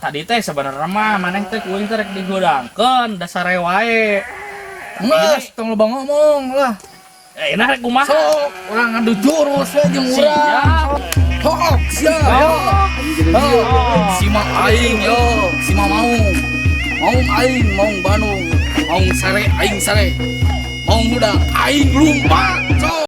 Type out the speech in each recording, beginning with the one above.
tadi teh sebenarnya mah maneh teh kuing teh rek digodangkeun dasar wae. Mas, tong loba ngomong lah. Enak rek kumaha? Sok, urang ngadu jurus we jeung urang. Siap. Sok, siap. Yo. Sima aing yo, sima maung. Maung aing, maung Bandung. Maung sare aing sare. Maung muda aing lumba. Sok.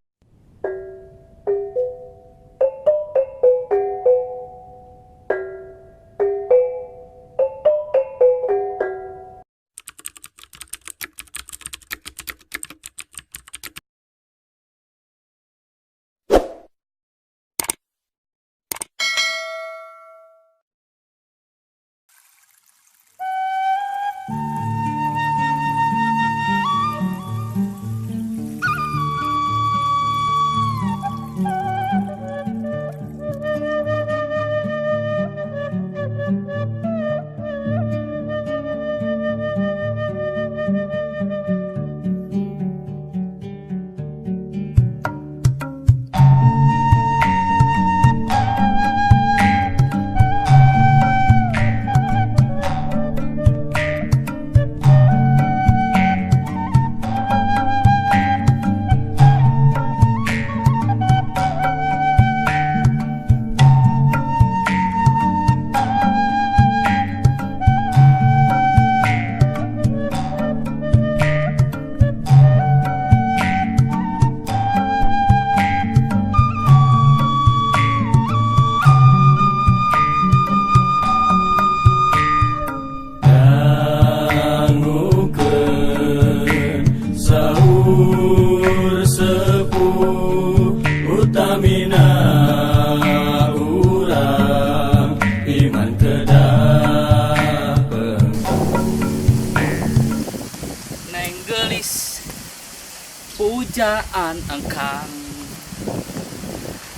Pujaan engkang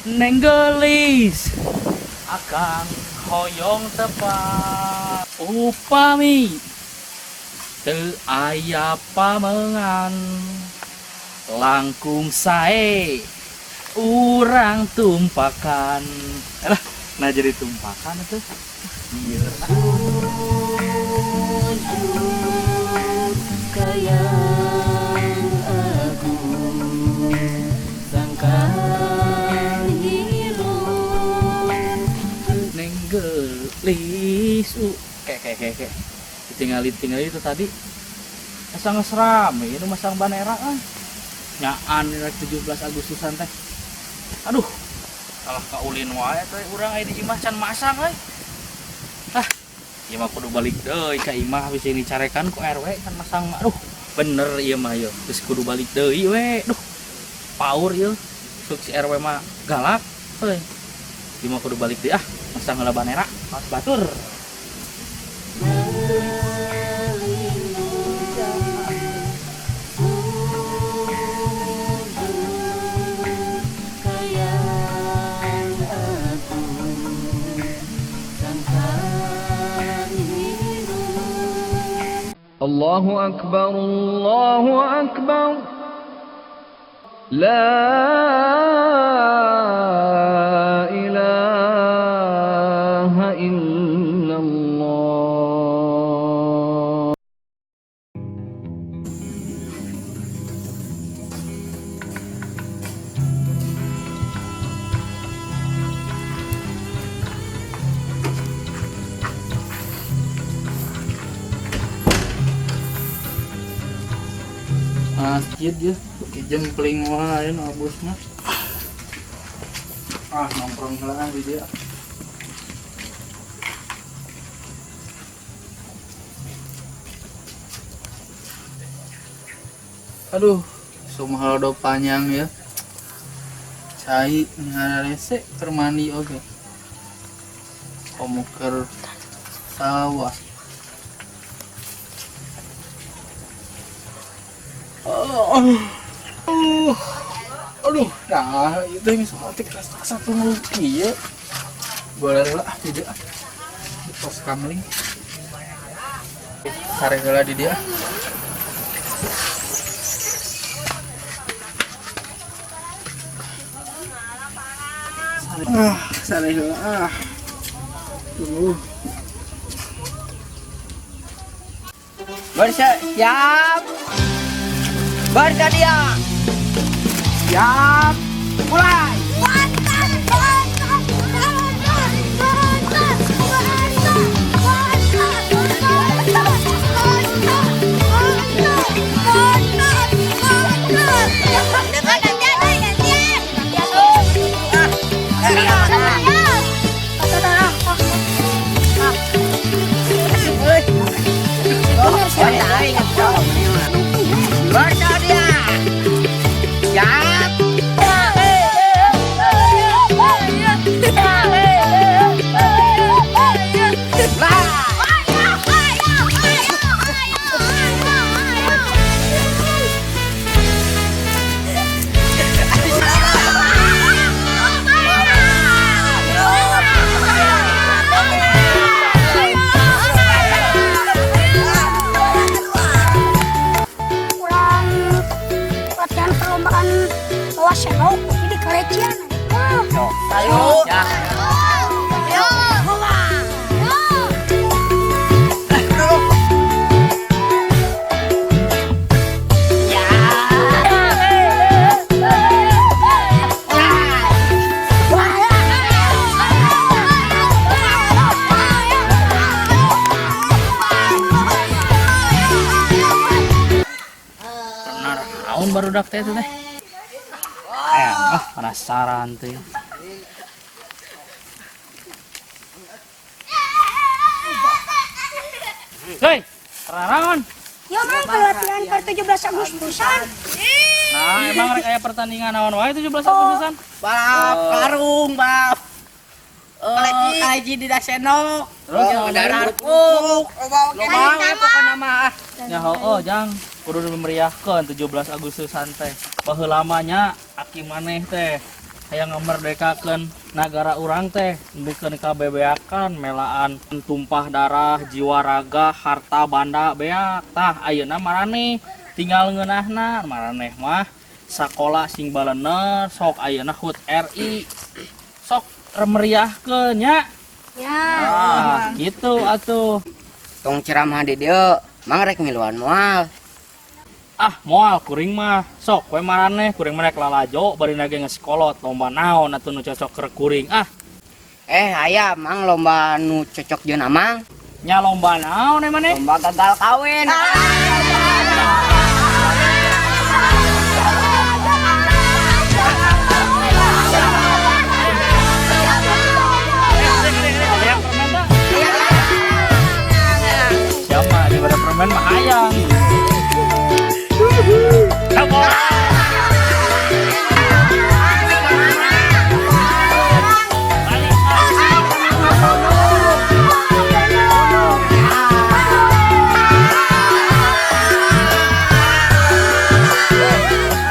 Neng gelis akang hoyong tepat upami teu aya pamengan langkung sae urang tumpakan nah jadi tumpakan itu iya lisu kayak tinggalin itu tadi asal ngesram ini masang banera nyaan rek 17 Agustusan teh aduh salah kaulin wae teh urang aya di imah can masang ieu mah kudu balik deui ka imah bisa dicarekan ku RW kan masang aduh bener ieu mah yo geus kudu balik deui we duh paur ieu sok si RW mah galak euy ieu mah kudu balik deui masang heula banera pas batur Allahu Akbar, Allahu Akbar. La ilaha illallah. masjid ya jempling wae no bos mah nongkrong heula di dia aduh sumhal do panjang ya cai ngarese keur mandi oge komo keur sawah aduh nah itu yang seperti rasa penguki ya boleh lah tidak di pos kamling tarik heula di dia sare heula Bersiap. Bersedia. Siap. Mulai. Bersedia. Siap. Kurang latihan perlombaan bawa sendok jadi kelecian. Ayo. Ya. Naon baru dak teh itu teh. Penasaran tuh. Hei, naon? Ya mang pelatihan per 17 Agustusan. Nah, emang rek aya pertandingan naon wae 17 Agustusan? Bab karung, bab. Kaji di daseno. Terus Dararpuk. Loba pokona mah. nya heueuh jang kudu memeriahkeun 17 Agustusan teh. Baheula lamanya aki maneh teh hayang ngamerdekakeun nagara urang teh, dikeun kabebeakan melaan tumpah darah, jiwa raga, harta banda beak. Tah ayeuna maraneh tinggal ngeunahna, maraneh mah sakola sing balener sok ayeuna HUT RI. Sok meriahkeun nya. Ya. Ah, gitu atuh. Tong ceramah di dieu, mang rek miluan moal. Ah, moal kuring mah sok we maraneh kuring mah rek lalajo bari nage ngeskolot lomba naon atuh nu cocok keur kuring. Ah, Aya mang lomba nu cocok jeung amang. nya lomba naon maneh? Lomba gagal kawin. Siapa daripada permen mah hayang.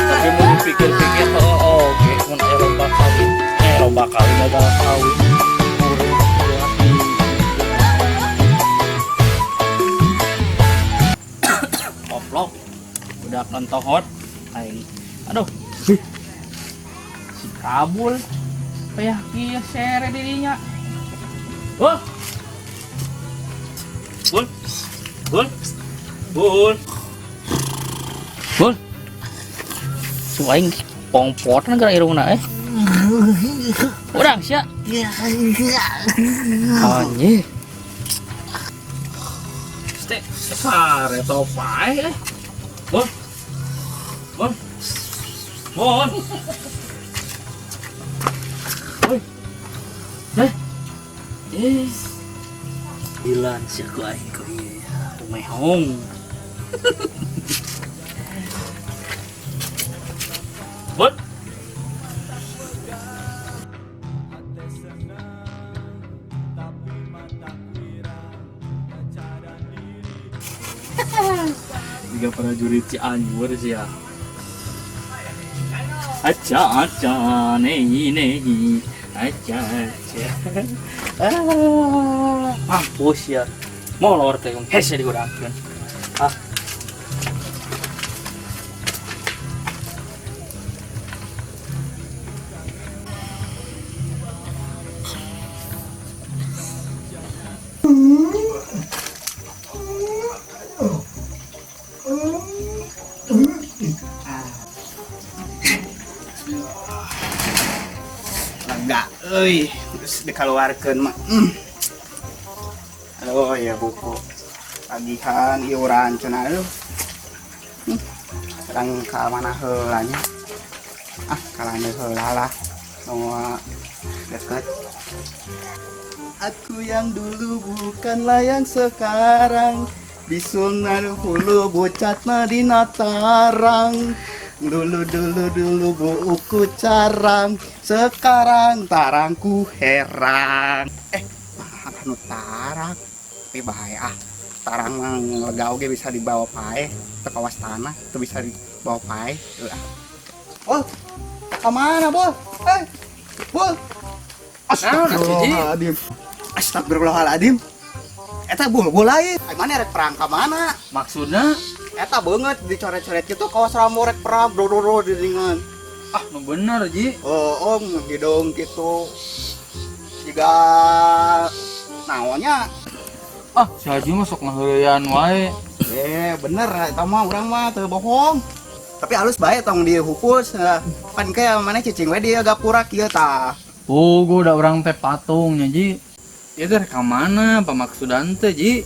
Tapi mau dipikir-pikir oke mun aya lomba kawin. Lomba kawin gagal kawin. Koplok udah kentohot aing aduh si kabul payah kieu sere dirinya bul bul bul bul bul su aing pongpotan gara irungna urang sia anjir ste sare topai bul bul bul oi bilan sia ku aing ku ieu tumehong bul jika prajurit Cianjur sih ya. Aca nehi nehi aca. Mampus ya. Molor teh hese digorangkeun. Ah. euy, geus dikaluarkeun mah. Aduh ya buku. Tagihan iuran cenah aduh. Sedang ka mana heula nya. Kalana heula lah. Semua dekat. Aku yang dulu bukanlah yang sekarang. Bisulna hulu bocatna di natarang. Dulu buku carang. Sekarang tarangku herang. Anu tarang. Tapi bahaya tarang mah lega oge bisa dibawa pae. Teu kawas tanah, teu bisa dibawa pae. Oh, kemana bol? Bol. Astagfirullahaladzim. Astagfirullahaladzim. Eta bol lain. Mana rek perang ka mana? Maksudnya Eta banget dicoret-coret gitu kawas ramo rek perang dodoro di ringan. nu bener Ji. Oh, om hidung gitu. Jika naonnya Si Haji mah sok ngaheurean wae. bener eta mah urang mah teu bohong. Tapi halus bae tong dihupus. Kan kayak mana cicing we dia gapura kieu tah. Gua udah orang teh patungnya Ji. Itu rek ka mana pamaksudan teh Ji?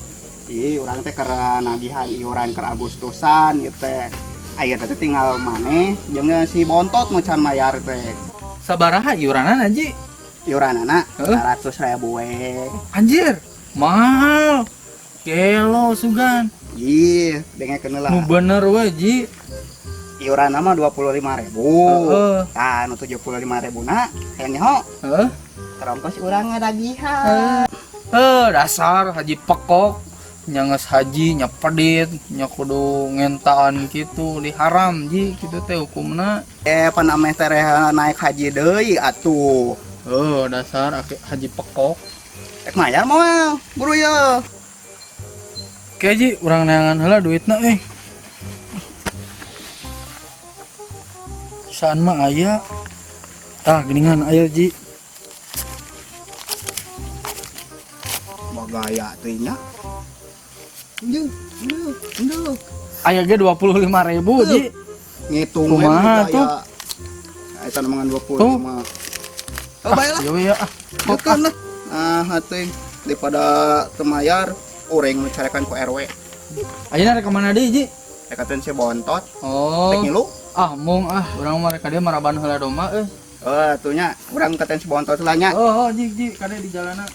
Urang teh keur nagihan iuran keur Agustusan gitu teh. Aya teh tinggal maneh jeung si bontot nu can mayar teh. Sabaraha iuranan Ji? Iuranana Heeh. 100.000 we. Anjir, mahal. Kelo sugan. Dengekeun lah. Nu bener we Ji. Iuran mah 25.000. Heeh. Tah nu 75.000 na hayang nyaho. Heeh. Terongkos urang ngadagihan. Dasar haji pekok. Nyanges haji nya pedit, nya kudu ngentaan gitu diharam Ji, kitu teh hukumna. Pan ameh teh naik haji deui atuh. Dasar haji pekok. Rek mayar moal, buru ya. Oke Ji, urang neangan heula duitna Saan mah aya. Geningan aya Ji. Bagaya teh nya. Endeuh. Aya ge 25.000 Ji. Ngitung Kumaha tuh? Eta nemangan 25. Tuh. Baiklah. Ya. Bukan lah. Hatuh daripada temayar urang mencarekan ku RW. Ayeuna rek ka mana deui Ji? Dekateun si bontot. Oh. Rek ngilu. Mung urang mah rek ka dieu maraban heula doma Atunya urang katen si bontot lah nya. Ji kade di jalanan.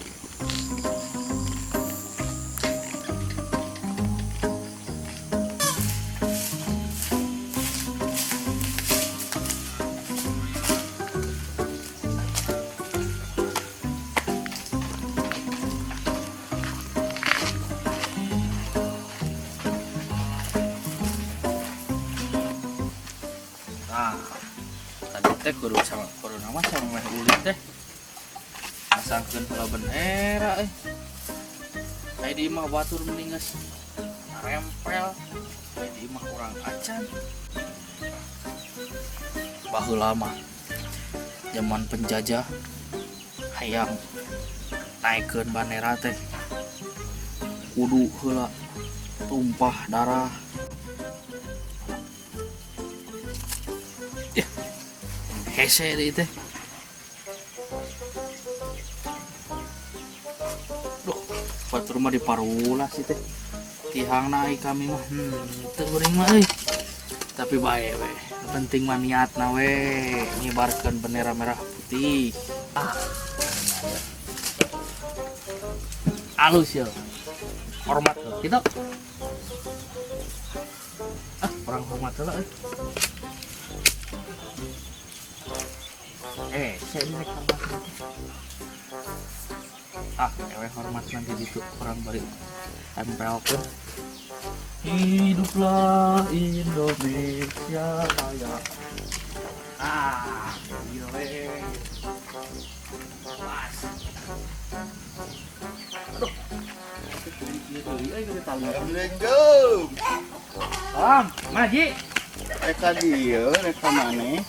Tadi teh kudu nama sama meh ulit teh masangkeun heula benera Ai di mah batur mending geus rempel. Ai di mah urang acan. Baheula mah zaman penjajah hayang naikeun bandera teh kudu heula tumpah darah. Hese deh teh. Duh, batur mah diparulah sih teh. Tihangna ai kami mah teu geuning mah euy. Tapi bae we. Penting mah niatna we ngibarkeun bendera merah putih. Alus ya. Hormat kita. Orang hormat lah saya naik ewe hormat nanti gitu orang balik tempelkan. Hiduplah Indonesia Raya. Gila pas. Assalamualaikum. Maji. Reka dieu, reka maneh.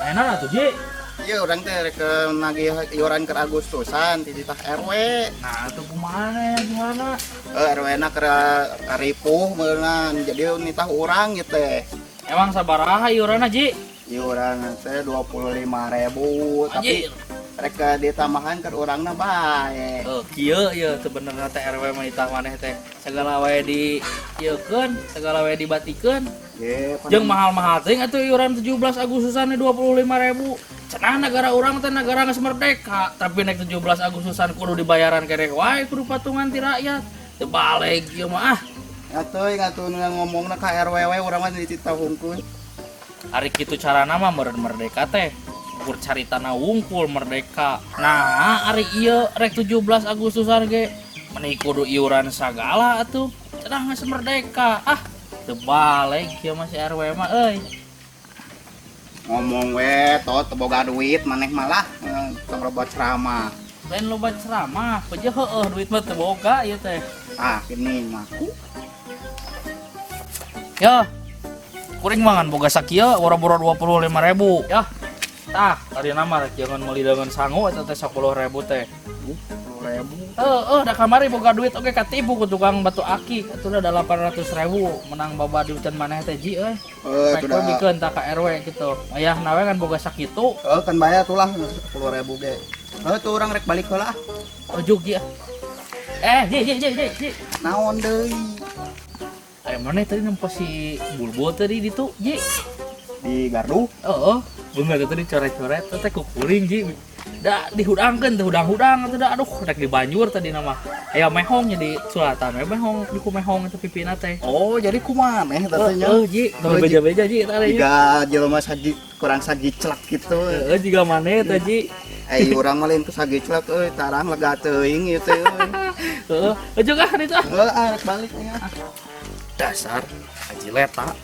Enak atuh Ji. Iya, orang teh rek nagih iuran ke Agustusan di titah RW. Nah, itu kumaha gimana? RW na keur ripuh meureun jadi nitah urang gitu teh. Emang sabaraha iuranna Ji? Iuran teh 25.000 tapi Anjir. Reka ditambahkan ke urangna bae. Kieu ya sebenarnya teh RW mah itah maneh teh segala wae di ieukeun, segala wae dibatikeun. Ye, Jeung mahal-mahal teh atuh iuran 17 Agustusan 25.000. Cenah negara urang teh negara geus merdeka, tapi naik 17 Agustusan kudu dibayaran kerek wae kudu patungan ti rakyat. Teu balik ieu mah ah. Atuh ngatun ngomongna ka RW we urang mah dititahungkeun. Ari kitu carana mah meureun merdeka teh. Ukur caritana wungkul merdeka. Nah, ari ieu rek 17 Agustusan ge meuni kudu iuran sagala atuh. Cenah geus merdeka. Ah, teu balik ieu mah si RW mah euy. Ngomong we tot boga duit maneh malah buat ceramah. Lain loba ceramah, peje heueuh duit mah teu boga ieu teh. Ah, gini mah. Ya. Kuring mangan boga sakieu boro-boro 25.000. Ya. Tah, ari nama rek jangan meuli dengan sangu eta teh 10.000 teh. 10.000. Da kamari boga duit oge katipu ku tukang batu aki. Atuh da 800.000 menang babadutan maneh teh ji euy. Itu dah. Bikeun ta ka RW kitu. Aya nawe kan boga sakitu. Kan bayar tuh lah 10.000 ge. Tuh urang rek balik heula. Ojuk ji. Ji. Naon deui? Aya maneh tadi nempo si Bulbul tadi ditu, ji. Di gardu. Heeh. Beungeut tadi coret-coret teh ku kuring ji. Da dihudangkeun teh hudang-hudang atuh da aduh rek di banjur tadi nama. Aya mehong nya di sulatan we mehong di ku mehong itu pipina teh. Oh, jadi kumaneh teh nya. Ji, nu beja-beja ji eta teh. Jika jelema kurang sagiclak gitu. Heeh, jiga maneh teh ji. Urang mah lain ku sagiclak tarang lega teuing ieu teh euy. Heeh, ujug ah ditu. Rek balik nya. Dasar Haji Leta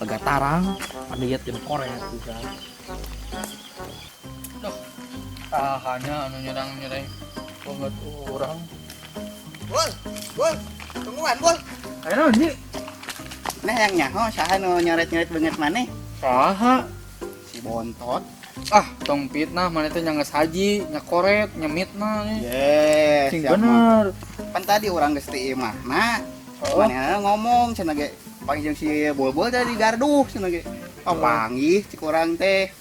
lega tarang adiet jeung koret bisa. Hanya anu nyerang-nyerang banget orang. Bol, tungguan bol. Ayo Ji. Nah yang nyaho saha nu nyoret-nyoret banget maneh? Saha? Si Bontot. Ah, tong fitnah mana teh nya geus haji, nya koret, nya mitnah nih. Yes, Sing bener. Kan tadi urang geus teu imahna. Manehna ngomong cenah ge panggil si Bulbul tadi garduh cenah ge. Oh, panggih cik urang teh.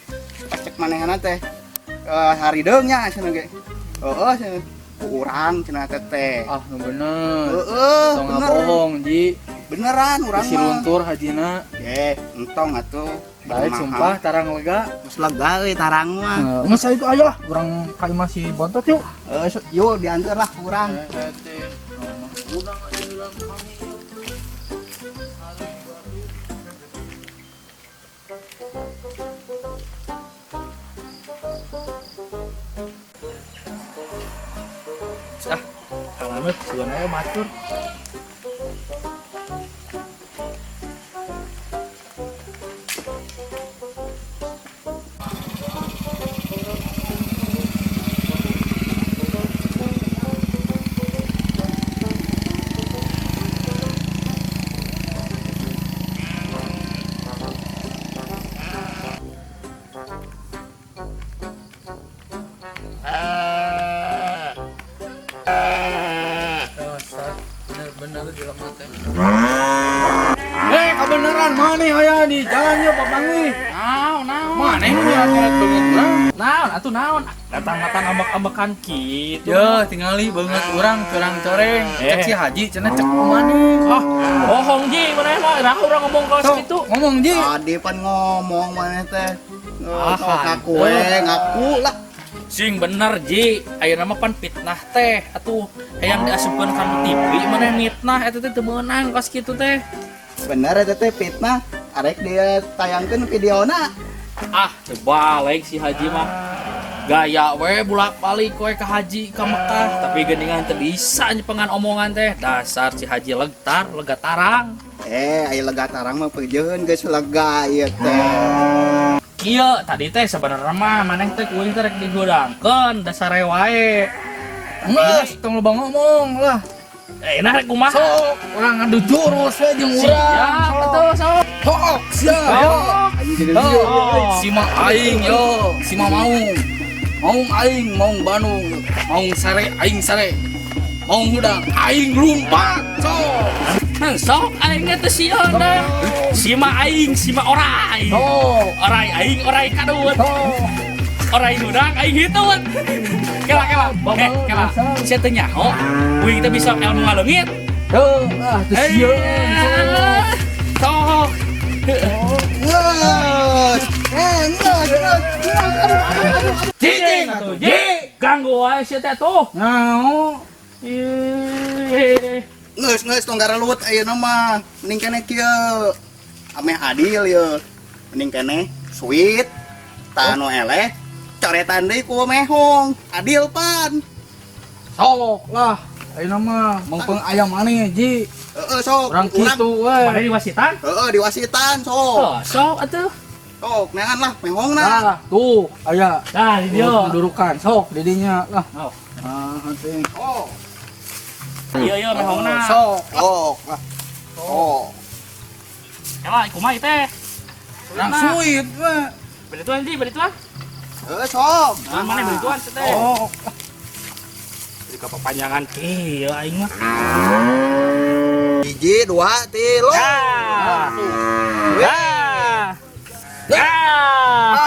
Pacek manehna teh. Hari deung nya cenah ge. Heeh, cenah. Urang cenah teh. Ah, nu bener. Heeh, Tong bener. bohong, Ji. Beneran urang Si luntur hajina. entong atuh. Baik sumpah tarang lega. Geus lega euy tarang mah. Masa itu ayo lah, urang kalimah si Bontot yuk. Yuk diantar lah urang. Udang aja bilang kami. Alamet sebenarnya matur. Bener-bener jelema teh. Kebeneran mana aya di jalan yuk papangi. Naon? Mana nu nyoret banget urang? Naon? Atuh naon? Datang-datang ambak-ambakan kitu. Ya, tingali banget urang curang coreng. Cek si Haji cenah cek mana? Ah, bohong Ji, maneh mah dah urang ngomong kalau Sok, segitu. ngomong Ji. Tadi pan ngomong maneh teh. Ah, Ngaku we, ngaku lah. Sing bener Ji, ayeuna mah pan fitnah teh. Atuh hayang diasupkeun kana TV maneh mitnah eta teh teu meunang kos kitu teh. Bener eta teh fitnah. Arek dia tayangkeun videona. Ah, teu balik si Haji mah. Gaya we bulak-balik we ka Haji ka Mekah, tapi geuningan teu bisa nyepengan omongan teh. Dasar si Haji lega tarang. Aya lega tarang mah peujeun geus lega ieu teh. Iya, tadi teh sebenarnya mah maneh teh kuing teh rek digodangkeun dasar wae. Geus tong loba ngomong lah. Nah rek kumaha? Sok, urang ngadu jurus we jeung urang. Siap, atuh sok. Sok, siap. Sima aing yo, sima maung. Maung aing, maung Bandung. Maung sare aing sare. Maung hudang aing lumpat. Sok. Sok aing teh sieun deh. Sima aing, sima orai. Sok. Orai aing, orai kadut. orang Indudang aing hitut. Kela kela. Sia teu nyaho. Uing teh bisa ilmu ngaleungit. Tuh, teu sieun. Sok. Cicing atuh, Ji. Ganggu wae sia teh tuh. Naon? Ih. Ngeus tong garalut ayeuna mah. Mending keneh kieu. Ameh adil ye. Mending keneh sweet. Tah anu eleh coretan deui ku mehong. Adil pan. Sok lah. Ayeuna mah mengpeung ayam maneh, Ji. Heeh sok. Urang kitu Mana we. di wasitan? Heeh diwasitan sok. Oh, sok atuh. Sok neangan lah mehongna. Nah, tuh, aya. Nah, di dia. Dudukan sok di dinya lah. Oh. Ah, hati. Oh. Iya mehongna. Sok. Sok lah. Sok. Kela kumaha teh? Urang sweet we. Beli tuan Ji, beli tuan. Heeh sok. Mana beli tuan teh? Oh, Jadi kepanjangan kieu aing mah. Hiji, dua, tilu. Ya. Ya. Ya.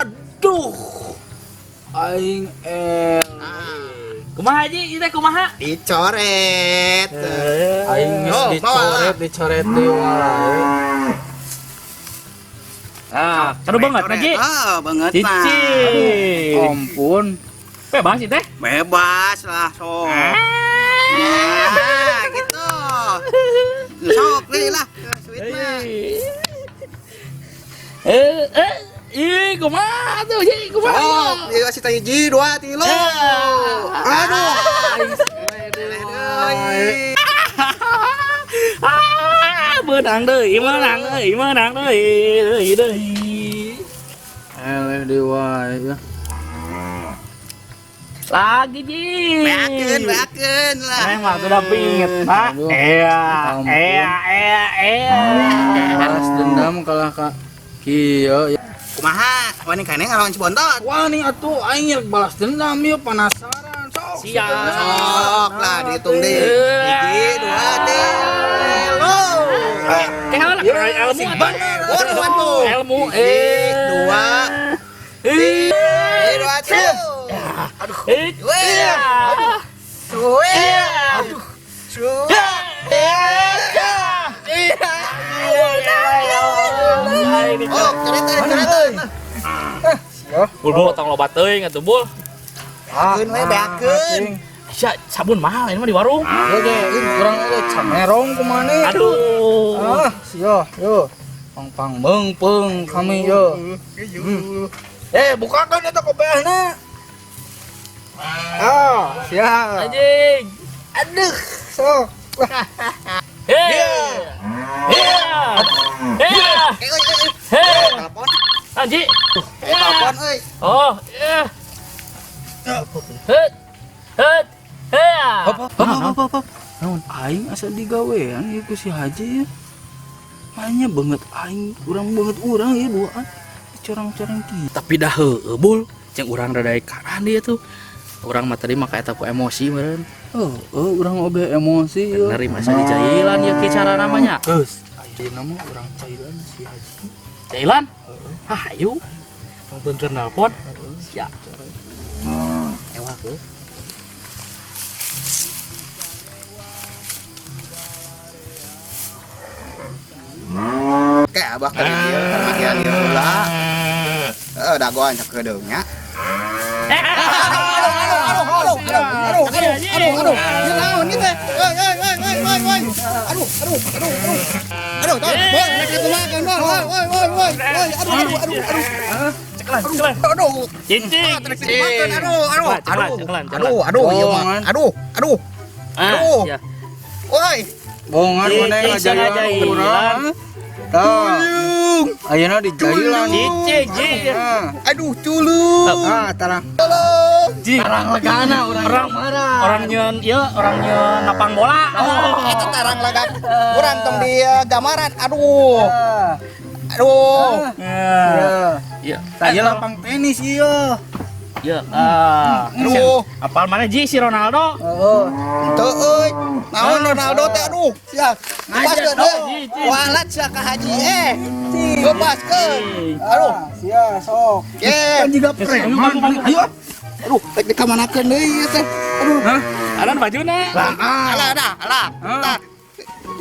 aduh. Aing Kumaha Ji, ieu teh kumaha? Dicoret. aing Oh, geus bawa. dicoret deui wae. Ah, seru banget Ji. Ah, banget nah. Cicing. Ampun. Bebas sih teh. Bebas lah sok. Ah. Nah, gitu. Sok deui lah. Sweet mah. Kumaha tuh Ji, kumaha? Sok, dikasih teh hiji, dua, tilu. Aduh. Menang deui, menang deui. Eleh deui wae ya. Lagi Ji. Beakeun lah. Emang sudah pingit, Pak. Aduh. Iya. Balas dendam kalah ka kieu ya. Kumaha? Wani kaneh ngalawan Cibontot. Wah nih atuh aing rek balas dendam ieu penasaran sok. Siap. Sok lah dihitung deh. Hiji, dua, tilu. Ilmu apa? Waduh, waduh. Ilmu. Hiji, dua, dua, tilu. Iya. Aduh. Oh, ceretan. Bul tong lobat teuing atuh Bul. Beakeun we, beakeun. Sia sabun mahal ini mah di warung. Ieu ge urang ge camerong kumane. Aduh. Ah, sia, yo. Pang beungpeung kami yo. Bukakan eta kopiahna. Ah, sia. Anjing. Aduh, sok. Iya. Telepon, Anjing. telepon euy. Oh, iya. Hop. Naon aing asa digawean ieu ku si Haji ya. Hanya banget aing, urang ya duaan. Corang-corang kieu. Tapi dah heueuh Bul. Jeung urang rada karan dia tuh. Urang mah tadi mah kaeta ku emosi meureun. Urang oge emosi ya. Bener masa di jailan ya ki cara namanya. Geus, ayeuna mah urang cailan si Haji. Jailan? Ayo. Nonton nelpon. Siap. Ewa ke. Kayak abah kali dia, karena dia heula. Dagoan cak kedeungnya. Aduh, naon ieu teh? Aduh, tah, boy, nek kumakan, boy. Ceklan. Cicing. Aduh, ieu mah. Aduh. Ya. Woi, Bongan mana ngajailan urang. Tah. Ayeuna di jailan. Cicing. aduh culung. Tarang. Ji. Tarang legana urang marah. Orang nyeun napang bola. Eta tarang lagak. Urang tong di gamaran. Aduh. Ya. Iya. Tah lapang tenis ieu. Ya, Aduh. apal mana Ji si Ronaldo? Teu euy. Naon Ronaldo teh aduh. Sia. Lepaskeun Ji, euy. Ji. Walat sia ka haji lepaskeun. Aduh. Sia sok. Ye. Juga preman. Ayo. Aduh, rek dikamanakeun deui ieu teh. Aduh. Hah? Alan bajuna. Alah dah, alah. Tah.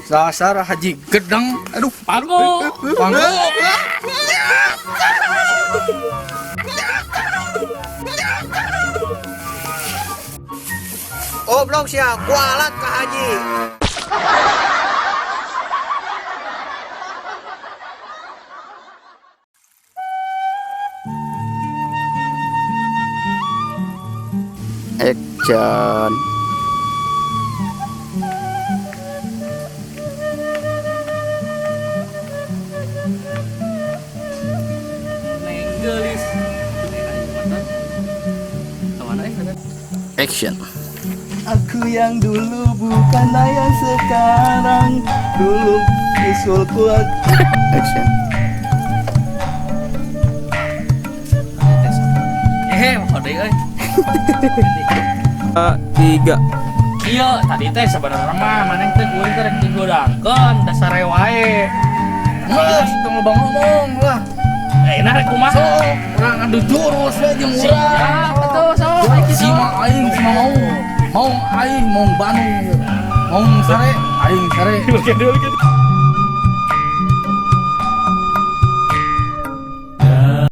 Dasar haji gedang. Aduh. Panggo. Panggo. Goblok sia, kualat ka haji. Action. Nenggelis. Action. Aku yang dulu bukanlah yang sekarang. Dulu usul kuat. Action. Mau deui euy. 3. Iya, tadi teh sebenarnya mah maneh teh kuring teh rek digodangkeun dasar wae. Mas, tong loba ngomong lah. Nah rek kumaha? Urang adu jurus we jeung urang. Siap, betul sok. Si mah aing si mah mau aing mau Bandung. Mau sare aing sare.